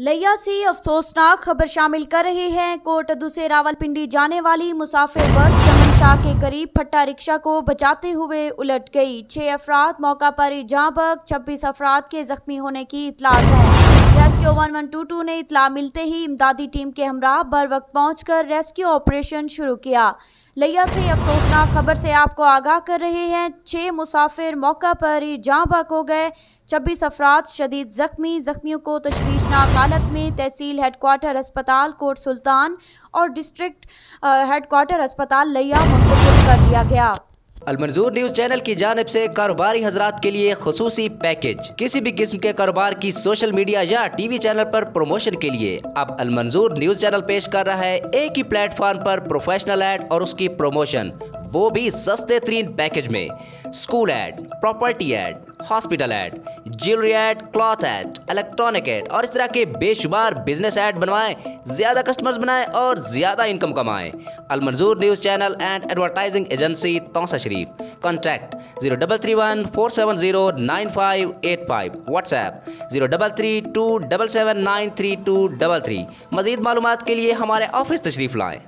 لیا سے افسوسناک خبر شامل کر رہے ہیں۔ کوٹادو سے راولپنڈی جانے والی مسافر بس چمن شاہ کے قریب پھٹا رکشہ کو بچاتے ہوئے الٹ گئی۔ 6 افراد موقع پر ہی جاں بحق، 26 افراد کے زخمی ہونے کی اطلاعات ہیں۔ ریسکیو 1122 نے اطلاع ملتے ہی امدادی ٹیم کے ہمراہ بروقت پہنچ کر ریسکیو آپریشن شروع کیا۔ لیا سے افسوسناک خبر سے آپ کو آگاہ کر رہے ہیں۔ 6 مسافر موقع پر ہی جاں بحق ہو گئے، 26 افراد شدید زخمی۔ زخمیوں کو تشویشناک حالت میں تحصیل ہیڈ کوارٹر ہسپتال کوٹ سلطان اور ڈسٹرکٹ ہیڈ کوارٹر ہسپتال لیا منتقل کر دیا گیا۔ المنظور نیوز چینل کی جانب سے کاروباری حضرات کے لیے خصوصی پیکیج۔ کسی بھی قسم کے کاروبار کی سوشل میڈیا یا ٹی وی چینل پر پروموشن کے لیے اب المنظور نیوز چینل پیش کر رہا ہے ایک ہی پلیٹ فارم پر پروفیشنل ایڈ اور اس کی پروموشن، وہ بھی سستے ترین پیکیج میں۔ School ad, property ad, hospital ad, jewellery ad, cloth ad, electronic ad اور اس طرح کے بے شمار بزنس ایڈ بنوائیں، زیادہ کسٹمرز بنائیں اور زیادہ انکم کمائیں۔ Almanzoor news channel and advertising agency Taunsa Sharif. Contact 0331 470 9585، WhatsApp 0332779333۔ مزید معلومات کے لیے ہمارے آفس تشریف لائیں۔